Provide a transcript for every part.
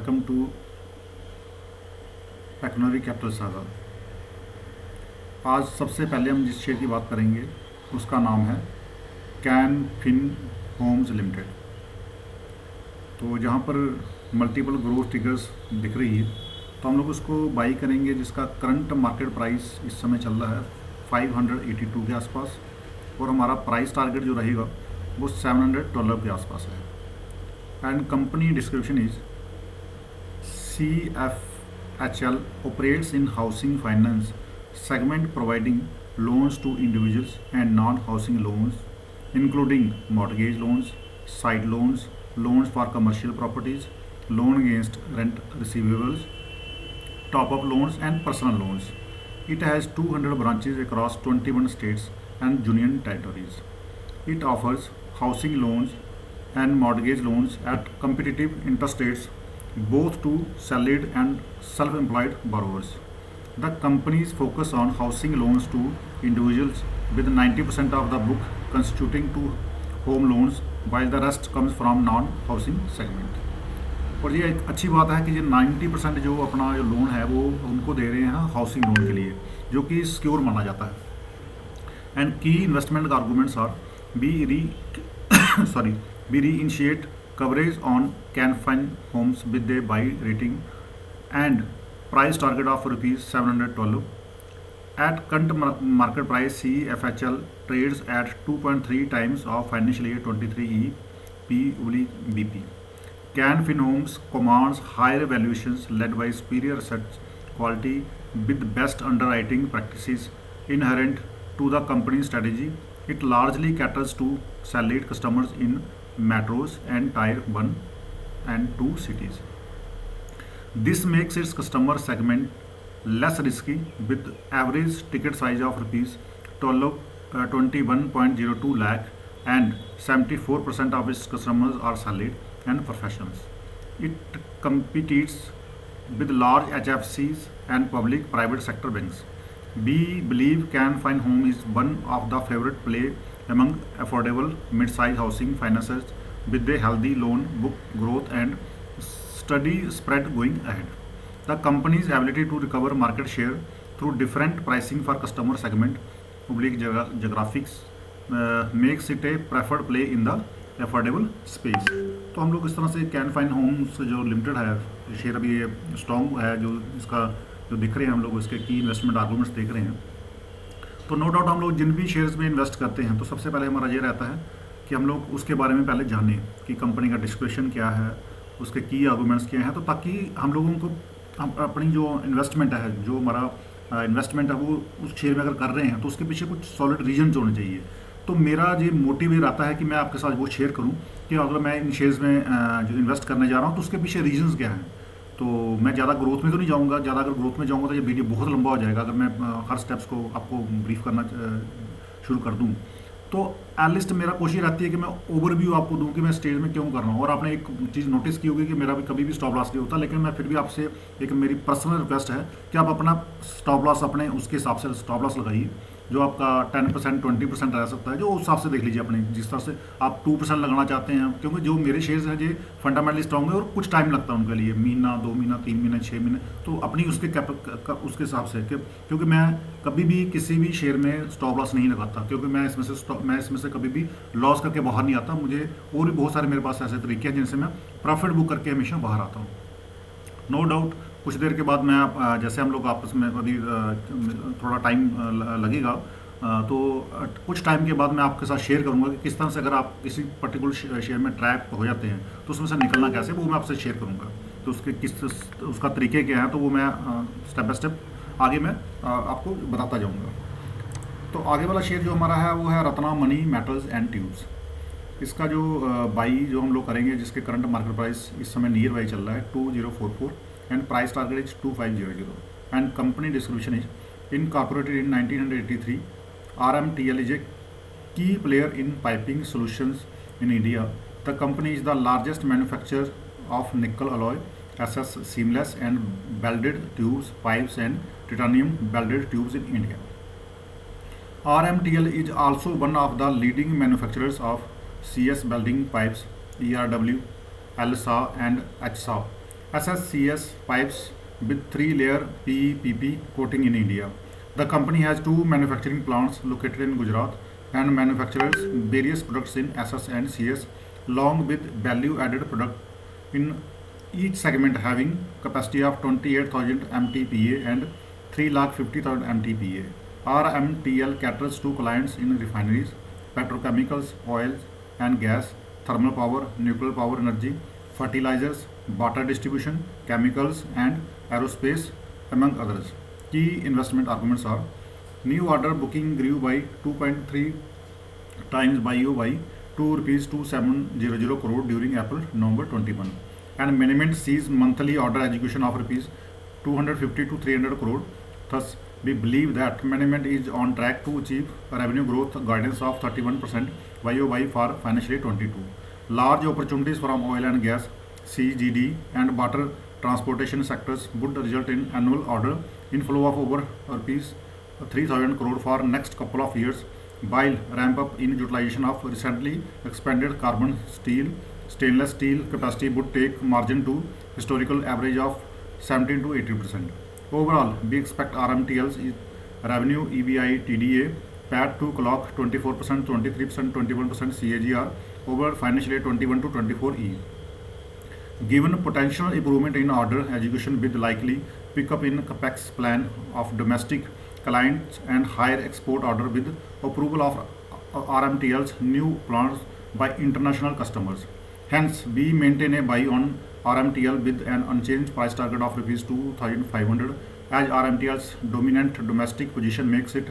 Welcome to technology capital saga. आज सबसे पहले हम जिस शेयर की बात करेंगे उसका नाम है कैन फिन होम्स लिमिटेड। तो जहाँ पर मल्टीपल ग्रोथ फिगर्स दिख रही है तो हम लोग उसको बाई करेंगे, जिसका करंट मार्केट प्राइस इस समय चल रहा है 582 के आसपास, और हमारा प्राइस टारगेट जो रहेगा वो 712 के आसपास है। And company description is CFHL operates in housing finance segment, providing loans to individuals and non-housing loans, including mortgage loans, side loans, loans for commercial properties, loan against rent receivables, top-up loans and personal loans. It has 200 branches across 21 states and union territories. It offers housing loans and mortgage loans at competitive interest rates both to salaried and self-employed borrowers. The companies focus on housing loans to individuals, with 90% of the book constituting to home loans, while the rest comes from non-housing segment. और ये एक अच्छी बात है कि ये 90% जो अपना जो लोन है वो उनको दे रहे हैं हाउसिंग लोन के लिए, जो कि सिक्योर माना जाता है। And key investment arguments are we reinitiate coverage on Can Fin Homes with a buy rating and price target of rupees 712. At current market price, CFHL trades at 2.3 times of financial year 23 EP/BP. Can Fin Homes commands higher valuations led by superior research quality with best underwriting practices inherent to the company's strategy. It largely caters to salaried customers in metros and tier 1 and 2 cities. This makes its customer segment less risky, with average ticket size of rupees 21.02 lakh, and 74% of its customers are salaried and professionals. It competes with large HFCs and public private sector banks. We believe Can Fin Home is one of the favorite play among affordable mid-sized housing financiers, with a healthy loan book growth and steady spread going ahead. The company's ability to recover market share through different pricing for customer segment geographics makes it a preferred play in the affordable space. तो हम लोग इस तरह से can fine Holmes जो limited है share अभी ये स्ट्रॉन्ग है, जो इसका जो दिख रहे हैं हम लोग इसके की इन्वेस्टमेंट आर्गूमेंट्स देख रहे हैं। तो नो डाउट हम लोग जिन भी शेयर्स में इन्वेस्ट करते हैं तो सबसे पहले हमारा ये रहता है कि हम लोग उसके बारे में पहले जानें कि कंपनी का डिस्क्रिप्शन क्या है, उसके की आर्गूमेंट्स क्या हैं, तो ताकि हम लोगों को अपनी जो इन्वेस्टमेंट है, जो हमारा इन्वेस्टमेंट है वो उस शेयर में अगर कर रहे हैं तो उसके पीछे कुछ सॉलिड रीजन्स होने चाहिए। तो मेरा जो मोटिव ये रहता है कि मैं आपके साथ वो शेयर करूँ कि अगर मैं इन शेयर्स में जो इन्वेस्ट करने जा रहा हूँ तो उसके पीछे रीजन्स क्या हैं। तो मैं ज़्यादा ग्रोथ में तो नहीं जाऊँगा, ज़्यादा अगर ग्रोथ में जाऊँगा तो ये वीडियो बहुत लंबा हो जाएगा अगर मैं हर स्टेप्स को आपको ब्रीफ करना शुरू कर दूँ। तो एटलीस्ट मेरा कोशिश रहती है कि मैं ओवरव्यू आपको दूं कि मैं स्टेज में क्यों कर रहा हूँ। और आपने एक चीज़ नोटिस की होगी कि मेरा भी कभी भी स्टॉप लॉस नहीं होता, लेकिन मैं फिर भी आपसे एक मेरी पर्सनल रिक्वेस्ट है कि आप अपना स्टॉप लॉस अपने उसके हिसाब से स्टॉप लॉस लगाइए, जो आपका 10% 20% रह सकता है, जो उस हिसाब से देख लीजिए अपने, जिस तरह से आप 2% लगाना चाहते हैं। क्योंकि जो मेरे शेयर्स हैं ये फंडामेंटली स्ट्रॉन्ग है और कुछ टाइम लगता है उनके लिए, महीना 2 महीना 3 महीने 6 महीने, तो अपनी उसके उसके हिसाब से क्योंकि मैं कभी भी किसी भी शेयर में स्टॉप लॉस नहीं लगाता, क्योंकि मैं इसमें से कभी भी लॉस करके बाहर नहीं आता। मुझे और भी बहुत सारे मेरे पास ऐसे तरीके हैं जिनसे मैं प्रॉफिट बुक करके हमेशा बाहर आता हूँ। नो डाउट कुछ देर के बाद मैं जैसे हम लोग आपस में अभी थोड़ा टाइम लगेगा, तो कुछ टाइम के बाद मैं आपके साथ शेयर करूंगा कि किस तरह से अगर आप किसी पर्टिकुलर शेयर में ट्रैप हो जाते हैं तो उसमें से निकलना कैसे, वो मैं आपसे शेयर करूंगा। तो उसका तरीके क्या है तो वो मैं स्टेप बाय स्टेप आगे मैं आपको बताता जाऊँगा। तो आगे वाला शेयर जो हमारा है वो है Ratna money metals and tubes. इसका जो बाई जो हम लोग करेंगे, जिसके करंट मार्केट प्राइस इस समय नियर बाई चल रहा है 2044 and price target is 2500 and company description is incorporated in 1983. RMTL is a key player in piping solutions in India. The company is the largest manufacturer of nickel alloy, SS seamless and welded tubes, pipes and titanium welded tubes in India. RMTL is also one of the leading manufacturers of CS welding pipes, ERW, LSA and HSA, SSCS pipes with 3-layer PE/PP coating in India. The company has 2 manufacturing plants located in Gujarat and manufactures various products in SS and CS along with value-added product in each segment having capacity of 28,000 MTPA and 3,50,000 MTPA. RMTL caters to clients in refineries, petrochemicals, oils and gas, thermal power, nuclear power energy, fertilizers, water distribution, chemicals and aerospace among others. Key investment arguments are: new order booking grew by 2.3 times by YoY to rupees 2700 crore during April-November 21, and management sees monthly order execution of rupees 250 to 300 crore. Thus, we believe that management is on track to achieve a revenue growth guidance of 31% YoY for financial year 22. Large opportunities from oil and gas, CGD and water transportation sectors would result in annual order inflow of over rupees 3,000 crore for next couple of years, while ramp up in utilization of recently expanded carbon steel, stainless steel capacity would take margin to historical average of 17 to 80%. Overall, we expect RMTL's revenue, EBI, TDA, PAT to clock 24%, 23%, 21% CAGR over financial year 21 to 24E. Given potential improvement in order execution with likely pickup in capex plan of domestic clients and higher export order with approval of RMTL's new plants by international customers. Hence, we maintain a buy on RMTL with an unchanged price target of rupees 2,500, as RMTL's dominant domestic position makes it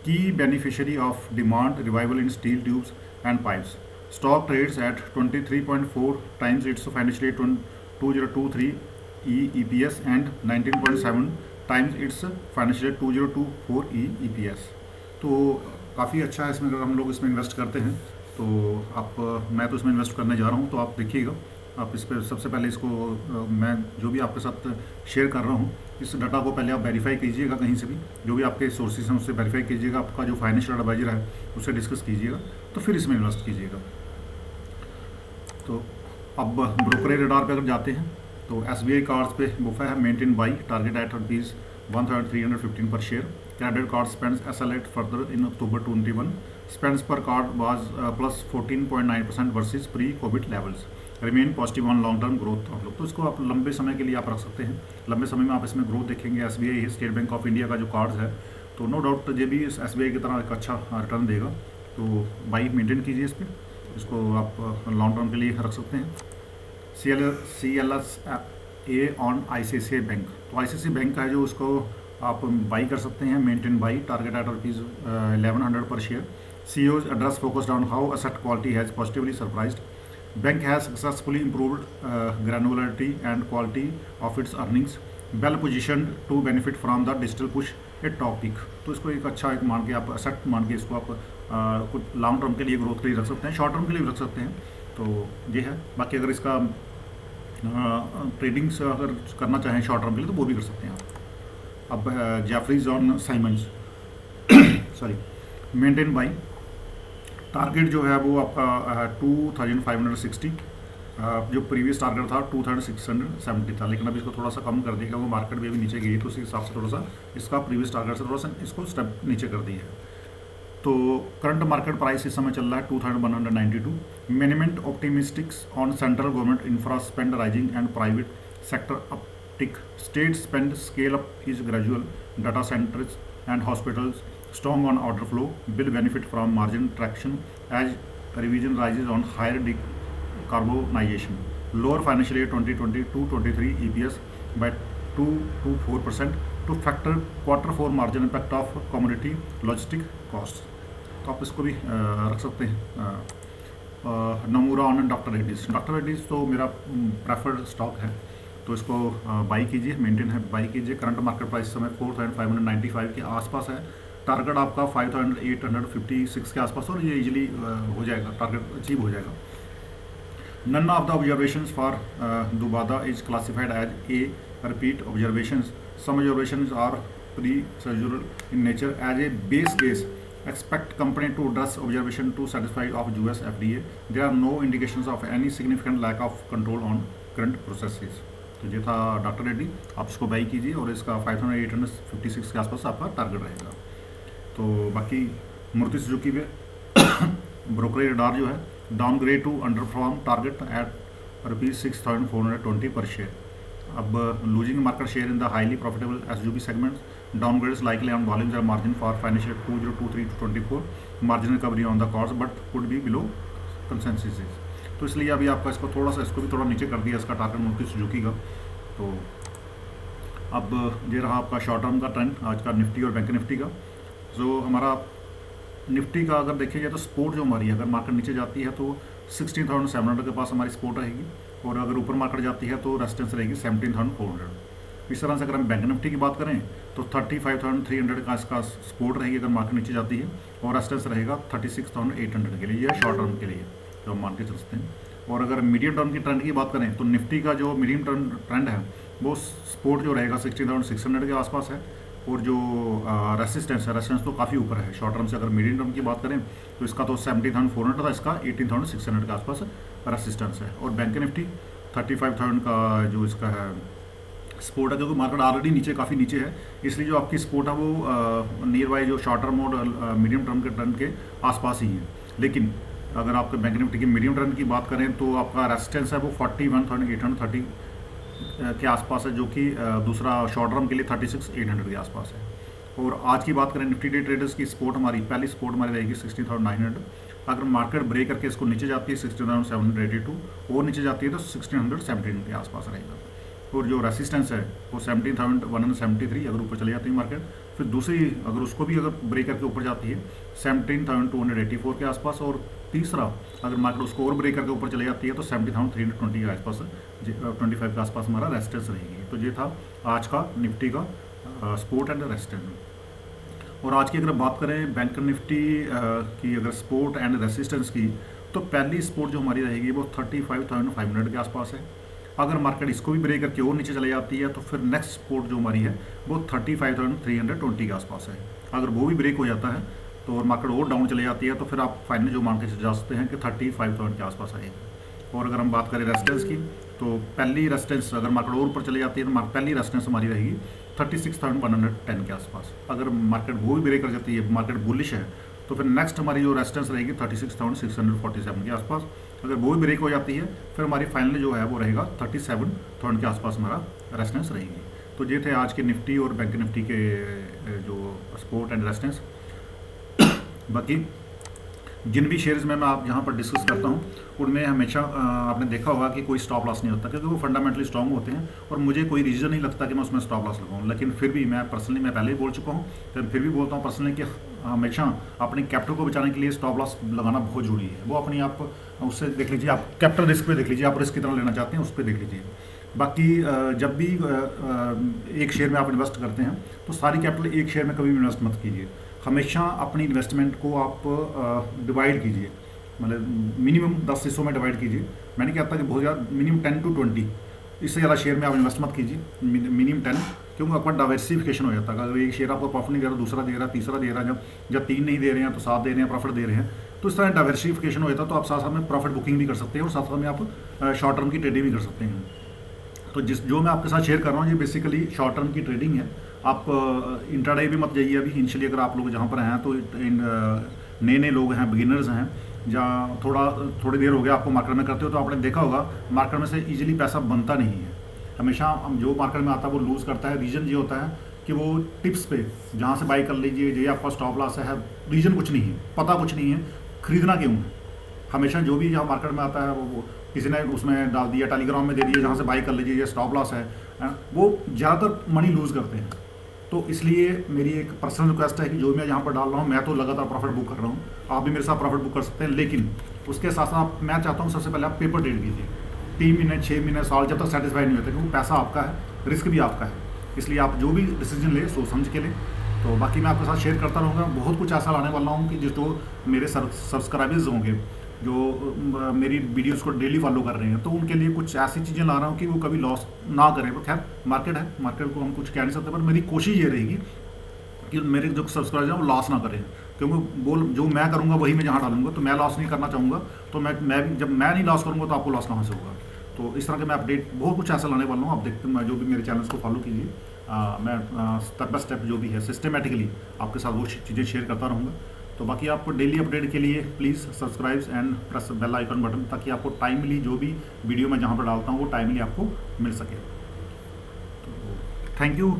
key beneficiary of demand revival in steel tubes and pipes. Stock trades at 23.4 times its financial year 2023 EPS and 19.7 times it's financial 2024 EPS. तो काफ़ी अच्छा है इसमें, अगर हम लोग इसमें invest करते हैं तो मैं तो इसमें इन्वेस्ट करने जा रहा हूँ, तो आप देखिएगा. आप इस पर सबसे पहले इसको मैं जो भी आपके साथ शेयर कर रहा हूँ, इस डाटा को पहले आप वेरीफाई कीजिएगा, कहीं से भी जो भी आपके सोर्सेज हैं उससे वेरीफाई कीजिएगा, आपका जो फाइनेंशियल एडवाइजर है उससे डिस्कस कीजिएगा, तो फिर इसमें इन्वेस्ट कीजिएगा. तो अब ब्रोकरेज रडार पे अगर जाते हैं तो SBI कार्ड्स पे बुफा है maintain buy target at rupees 1,315 per share. Credit card spends accelerate further in October 21. Spends per card was plus 14.9% versus pre-COVID levels. Remain positive on long term growth outlook. तो इसको आप लंबे समय के लिए आप रख सकते हैं. लंबे समय में आप इसमें ग्रोथ देखेंगे. SBI state bank of India का जो कार्ड्स है तो नो डाउट ये भी इस SBI की तरह एक अच्छा रिटर्न देगा. तो बाई मेंटेन कीजिए इस पर, इसको आप लॉन्ग टर्म के लिए रख सकते हैं. CLSA ऑन ICICI बैंक, तो ICICI बैंक का है जो उसको आप बाई कर सकते हैं. Maintain buy target at rupees 1,100 per share. CEO's address focused on how asset quality has positively surprised. Bank has successfully improved granularity and quality of its earnings. Well positioned to benefit from the digital push a topic. तो इसको एक अच्छा एक मान के आप asset मान के इसको आप कुछ लॉन्ग टर्म के लिए ग्रोथ के लिए रख सकते हैं, शॉर्ट टर्म के लिए भी रख सकते हैं. तो ये है. बाकी अगर इसका ट्रेडिंग्स अगर करना चाहें शॉर्ट टर्म के लिए तो वो भी कर सकते हैं आप. अब Jefferies on Siemens sorry maintain buy target जो है वो आपका 2,560, जो प्रीवियस टारगेट था 2,670 था, लेकिन अभी इसको थोड़ा सा कम कर दिया, वो मार्केट भी अभी नीचे गई तो उसी हिसाब से थोड़ा सा इसका प्रीवियस टारगेट से थोड़ा सा इसको स्टेप नीचे कर दिया है. तो करंट मार्केट प्राइस इस समय चल रहा है 2,192. Management optimistic on central government infra spend rising and private sector uptick. State spend scale up is gradual. Data centres and hospitals strong on order flow will benefit from margin traction as revision rises on higher decarbonization. Lower financial year 2022-23 EPS by 2 to 4% to factor Q4 margin impact of commodity logistic costs. तो आप इसको भी रख सकते हैं. नमूरा on doctor Reddy's तो मेरा preferred stock है, तो इसको बाई कीजिए, मेंटेन है, बाई कीजिए. करंट मार्केट प्राइस समय 4,595 के आसपास है. टारगेट आपका 5,856 के आसपास और ये इजीली हो जाएगा, टारगेट अचीव हो जाएगा. None of the observations for दुबादा is classified as a repeat observations. Some observations are procedural in nature. As a base case expect company to address observation to satisfy of US FDA. There are no indications of any significant lack of control on current processes. तो ये था doctor Reddy, आप इसको by कीजिए और इसका 5856 के आसपास आपका टारगेट रहेगा। तो बाकी मारुति सुजुकी पे ब्रोकरेज रडार जो है downgrade to underperform target at ₹6420 per share. अब losing market share in the highly profitable SUV segments, downgrades likely on volumes and margin for financial year 2023 to 24, margin recovery on the cost but could be below consensus। तो इसलिए अभी आपका इसको थोड़ा सा, इसको भी थोड़ा नीचे कर दिया इसका टारगेट मारुति सुजुकी का। तो अब ये रहा आपका शॉर्ट टर्म का ट्रेंड आज का निफ्टी और बैंक निफ्टी का। जो हमारा निफ्टी का अगर देखिए जाए तो सपोर्ट जो हमारी है, अगर मार्केट नीचे जाती है तो 16,700 के पास हमारी सपोर्ट रहेगी, और अगर ऊपर मार्केट जाती है तो रेजिस्टेंस रहेगी 17,400। इस तरह से अगर हम बैंक निफ्टी की बात करें तो 35,300 का इसका सपोर्ट रहेगी अगर मार्केट नीचे जाती है, और रेजिस्टेंस रहेगा 36,800 के लिए, यह शॉर्ट टर्म के लिए जो हम मान के चलते हैं। और अगर मीडियम टर्म की ट्रेंड की बात करें तो निफ्टी का जो मीडियम टर्म ट्रेंड है वो सपोर्ट जो रहेगा 16,600 के आसपास है, और जो रेसिस्टेंस है, रेसिस्टेंस तो काफ़ी ऊपर है शॉर्ट टर्म से। अगर मीडियम टर्म की बात करें तो इसका तो 17,400 था, इसका 18,600 के आसपास रेसिस्टेंस है। और बैंक निफ्टी 35,000 का जो इसका है सपोर्ट है, क्योंकि मार्केट ऑलरेडी नीचे, काफ़ी नीचे है, इसलिए जो आपकी सपोर्ट है वो नियर बाई जो शॉर्ट टर्म और मीडियम टर्म के ट्रेंड के आसपास ही है। लेकिन अगर आपके बैंक निफ्टी की मीडियम ट्रेंड की बात करें तो आपका रेजिस्टेंस है वो 41,830 के आसपास है, जो कि दूसरा शॉर्ट टर्म के लिए 36,800 के आसपास है। और आज की बात करें निफ्टी डे ट्रेडर्स की सपोर्ट, हमारी पहली सपोर्ट हमारी रहेगी 16,900। अगर मार्केट ब्रेक करके इसको नीचे जाती है 16,782, और नीचे जाती है तो 1617 के आसपास रहेगा। और जो रेसिस्टेंस है वो 17,173 अगर ऊपर चले जाती है मार्केट, फिर दूसरी अगर उसको भी अगर ब्रेक करके ऊपर जाती है 17,284 के आसपास, और तीसरा अगर मार्केट उसको और ब्रेक करके ऊपर चले जाती है तो 17,320 के आसपास 25 के आसपास हमारा रेजिस्टेंस रहेगी। तो ये था आज का निफ्टी का सपोर्ट एंड रेजिस्टेंस। और आज की अगर बात करें बैंक निफ्टी की अगर सपोर्ट एंड रेजिस्टेंस की, तो पहली सपोर्ट जो हमारी रहेगी वो 35,500 के आसपास है। अगर मार्केट इसको भी ब्रेक करके और नीचे चले जाती है तो फिर नेक्स्ट सपोर्ट जो हमारी है वो 35,320 के आसपास है। अगर वो भी ब्रेक हो जाता है तो और मार्केट और डाउन चले जाती है तो फिर आप फाइनली जो मान के जा सकते हैं कि 35,000 के आसपास आएगा। और अगर हम बात करें रेजिस्टेंस की, तो पहली रेजिस्टेंस अगर मार्केट और ऊपर चले जाती है तो पहली रेजिस्टेंस हमारी रहेगी 36,110 के आसपास। अगर मार्केट वो भी ब्रेक कर जाती है, मार्केट बुलिश है, तो फिर नेक्स्ट हमारी जो रेजिस्टेंस रहेगी 36,647 के आसपास। अगर वो भी ब्रेक हो जाती है फिर हमारी फाइनल जो है वो रहेगा 37,000 के आसपास हमारा रेजिस्टेंस रहेगी। तो ये थे आज के निफ्टी और बैंक निफ्टी के जो सपोर्ट एंड रेजिस्टेंस। बाकी जिन भी शेयर्स में मैं आप यहाँ पर डिस्कस करता हूँ उनमें हमेशा आपने देखा होगा कि कोई स्टॉप लॉस नहीं होता, क्योंकि वो फंडामेंटली स्ट्रॉन्ग होते हैं और मुझे कोई रीज़न नहीं लगता कि मैं उसमें स्टॉप लॉस लगाऊँ। लेकिन फिर भी मैं पर्सनली, मैं पहले ही बोल चुका हूँ, फिर भी बोलता हूँ पर्सनली कि हमेशा अपने कैपिटल को बचाने के लिए स्टॉप लॉस लगाना बहुत जरूरी है। वो अपनी आप उससे देख लीजिए, आप कैपिटल रिस्क पे देख लीजिए, आप रिस्क कितना लेना चाहते हैं उस पर देख लीजिए। बाकी जब भी एक शेयर में आप इन्वेस्ट करते हैं तो सारी कैपिटल एक शेयर में कभी भी इन्वेस्ट मत कीजिए। हमेशा अपनी इन्वेस्टमेंट को आप डिवाइड कीजिए, मतलब मिनिमम 10 हिस्सों में डिवाइड कीजिए। मैंने कहता कि बहुत ज़्यादा मिनिमम 10 to 20, इससे ज़्यादा शेयर में आप इन्वेस्ट मत कीजिए, मिनिमम 10, क्योंकि आपका डाइवर्सिफिकेशन हो जाता है। अगर एक शेयर आपको प्रॉफिट नहीं दे रहा, दूसरा दे रहा, तीसरा दे रहा, जब 3 नहीं दे रहे हैं तो 7 दे रहे हैं, प्रॉफिट दे रहे हैं, तो इस तरह डाइवर्सिफिकेशन हो जाता है। तो आप साथ साथ में प्रॉफिट बुकिंग भी कर सकते हैं और साथ साथ में आप शॉर्ट टर्म की ट्रेडिंग भी कर सकते हैं। तो जो मैं आपके साथ शेयर कर रहा हूँ ये बेसिकली शॉर्ट टर्म की ट्रेडिंग है। आप इंट्राडे भी मत जाइए अभी इनिशियली, अगर आप लोग जहाँ पर हैं तो नए लोग हैं, बिगिनर्स हैं, जहाँ थोड़ी देर हो गया आपको मार्केट में करते हो, तो आपने देखा होगा मार्केट में से इजीली पैसा बनता नहीं है। हमेशा हम जो मार्केट में आता है वो लूज़ करता है। रीज़न ये होता है कि वो टिप्स पे जहाँ से बाई कर लीजिए, ये आपका स्टॉप लॉस है, रीज़न कुछ नहीं है, पता कुछ नहीं है, खरीदना क्यों है। हमेशा जो भी जहाँ मार्केट में आता है वो किसी ने उसमें डाल दिया, टेलीग्राम में दे दिया, जहाँ से बाई कर लीजिए, ये स्टॉप लॉस है, वो ज़्यादातर मनी लूज़ करते हैं। तो इसलिए मेरी एक पर्सनल रिक्वेस्ट है कि जो मैं यहाँ पर डाल रहा हूँ, मैं तो लगातार प्रॉफिट बुक कर रहा हूँ, आप भी मेरे साथ प्रॉफिट बुक कर सकते हैं। लेकिन उसके साथ साथ मैं चाहता हूँ सबसे पहले आप पेपर ट्रेड कीजिए 3 महीने, 6 महीने, साल, जब तक सेटिस्फाइड नहीं होते, क्योंकि पैसा आपका है, रिस्क भी आपका है। इसलिए आप जो भी डिसीजन ले सोच समझ के लें। तो बाकी मैं आपके साथ शेयर करता रहूँगा, बहुत कुछ ऐसा लाने वाला हूँ कि जो मेरे सब्सक्राइबर्स होंगे, जो मेरी वीडियोस को डेली फॉलो कर रहे हैं, तो उनके लिए कुछ ऐसी चीज़ें ला रहा हूँ कि वो कभी लॉस ना करें। तो खैर मार्केट है, मार्केट को हम कुछ कह नहीं सकते, पर मेरी कोशिश ये रहेगी कि मेरे जो सब्सक्राइबर हैं वो लॉस ना करें, क्योंकि जो मैं करूँगा वही मैं जहाँ डालूंगा, तो मैं लॉस नहीं करना चाहूँगा। तो मैं जब मैं नहीं लॉस करूँगा तो आपको लॉस कहाँ से होगा। तो इस तरह के मैं अपडेट बहुत कुछ ऐसा लाने वाला हूँ। आप देखते हैं, जो भी मेरे चैनल्स को फॉलो कीजिए। मैं स्टेप बाय स्टेप जो भी है सिस्टमेटिकली आपके साथ वो चीज़ें शेयर करता रहूँगा। तो बाकी आपको डेली अपडेट के लिए please subscribe and press bell icon button, ताकि आपको टाइमली जो भी वीडियो मैं जहाँ पर डालता हूँ वो टाइमली आपको मिल सके। तो थैंक यू।